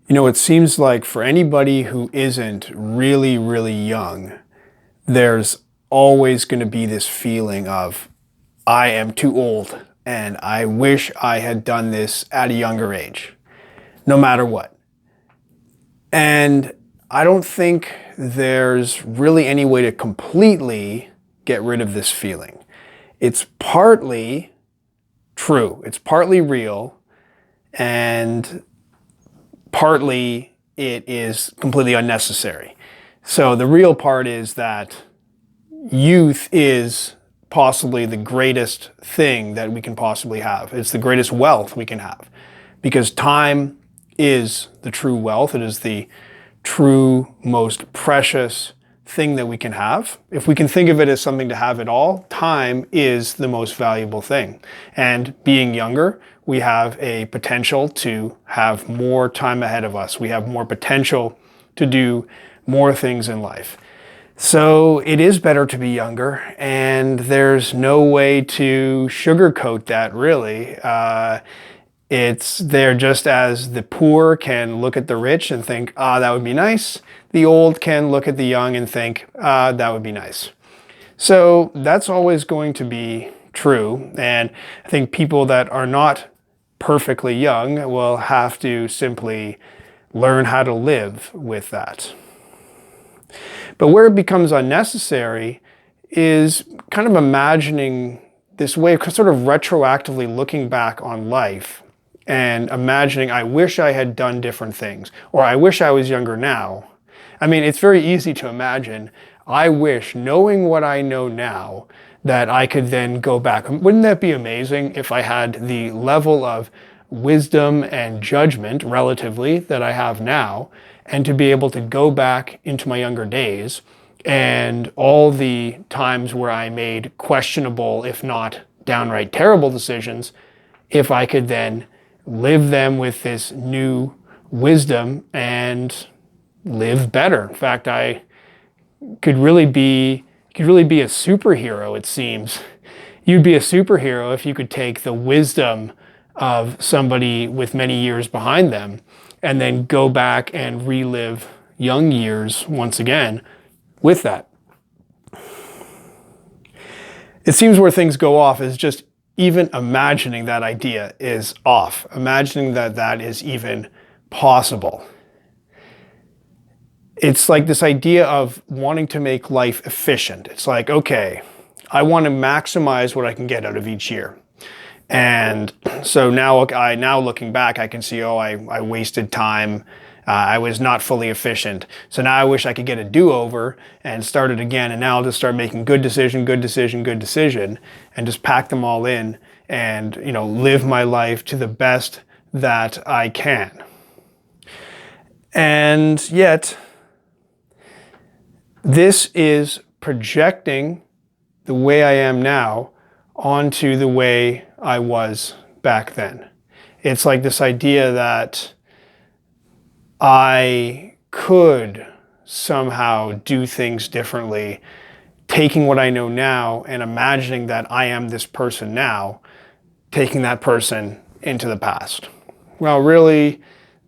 You know, it seems like for anybody who isn't really, really young, there's always going to be this feeling of, I am too old and I wish I had done this at a younger age, no matter what. And I don't think there's really any way to completely get rid of this feeling. It's partly true, it's partly real, and partly it is completely unnecessary. So the real part is that youth is possibly the greatest thing that we can possibly have. It's the greatest wealth we can have because time is the true wealth. It is the true, most precious thing that we can have. If we can think of it as something to have at all, time is the most valuable thing. And being younger, we have a potential to have more time ahead of us. We have more potential to do more things in life. So it is better to be younger, and there's no way to sugarcoat that, really. It's there just as the poor can look at the rich and think, ah, that would be nice. The old can look at the young and think, ah, that would be nice. So that's always going to be true. And I think people that are not perfectly young will have to simply learn how to live with that. But where it becomes unnecessary is kind of imagining this way of sort of retroactively looking back on life and imagining, I wish I had done different things, or I wish I was younger now. I mean, it's very easy to imagine, I wish, knowing what I know now, that I could then go back. Wouldn't that be amazing if I had the level of wisdom and judgment, relatively, that I have now, and to be able to go back into my younger days and all the times where I made questionable, if not downright terrible decisions, if I could then live them with this new wisdom and live better. In fact, I could really be a superhero, it seems. You'd be a superhero if you could take the wisdom of somebody with many years behind them and then go back and relive young years once again with that. It seems where things go off is just even imagining that idea is off. Imagining that that is even possible. It's like this idea of wanting to make life efficient. It's like, okay, I want to maximize what I can get out of each year. And so now looking back, I can see, oh, I wasted time. I was not fully efficient. So now I wish I could get a do-over and start it again. And now I'll just start making good decision, and just pack them all in and, live my life to the best that I can. And yet, this is projecting the way I am now onto the way I was back then. It's like this idea that I could somehow do things differently, taking what I know now and imagining that I am this person now, taking that person into the past. Well, really,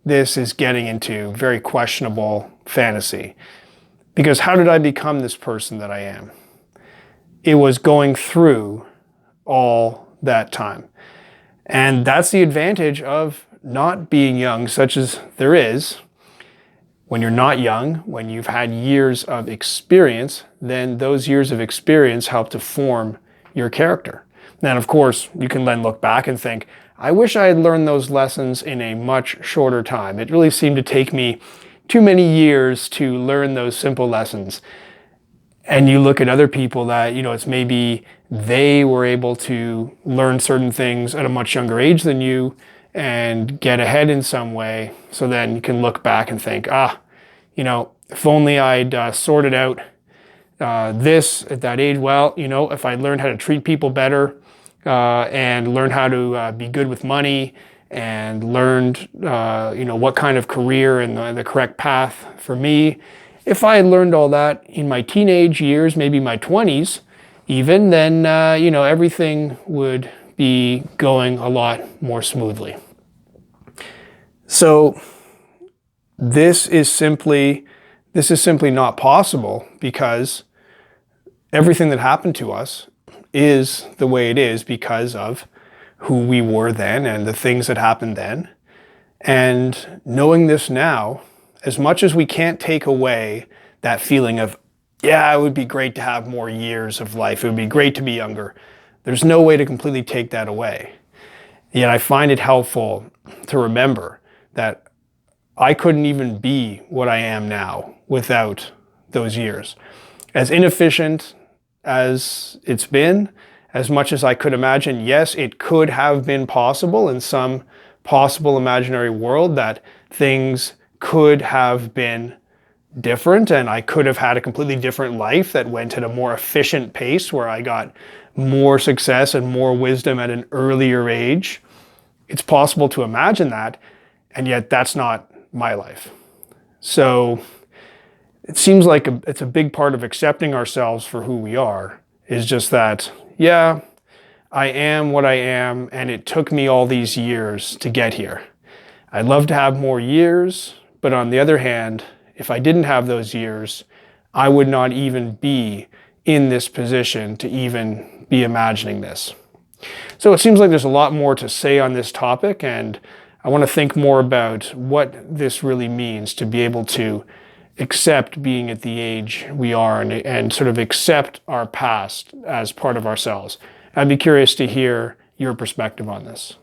this is getting into very questionable fantasy. Because how did I become this person that I am? It was going through all that time. And that's the advantage of not being young, such as there is. When you're not young, when you've had years of experience, then those years of experience help to form your character. Then, of course, you can then look back and think, I wish I had learned those lessons in a much shorter time. It really seemed to take me too many years to learn those simple lessons. And you look at other people that, it's maybe they were able to learn certain things at a much younger age than you and get ahead in some way. So then you can look back and think, if only I'd sorted out this at that age. Well, if I learned how to treat people better and learned how to be good with money and learned, what kind of career and the correct path for me. If I had learned all that in my teenage years, maybe my 20s even, then, everything would be going a lot more smoothly. So this is simply not possible because everything that happened to us is the way it is because of who we were then and the things that happened then. And knowing this now, as much as we can't take away that feeling of, yeah, it would be great to have more years of life, it would be great to be younger, there's no way to completely take that away. Yet I find it helpful to remember that I couldn't even be what I am now without those years. As inefficient as it's been, as much as I could imagine, yes, it could have been possible in some possible imaginary world that things could have been different and I could have had a completely different life that went at a more efficient pace where I got more success and more wisdom at an earlier age. It's possible to imagine that, and yet that's not my life. So it seems like it's a big part of accepting ourselves for who we are, is just that, yeah, I am what I am, and it took me all these years to get here. I'd love to have more years, but on the other hand, if I didn't have those years, I would not even be in this position to even be imagining this. So it seems like there's a lot more to say on this topic, and I want to think more about what this really means to be able to accept being at the age we are and sort of accept our past as part of ourselves. I'd be curious to hear your perspective on this.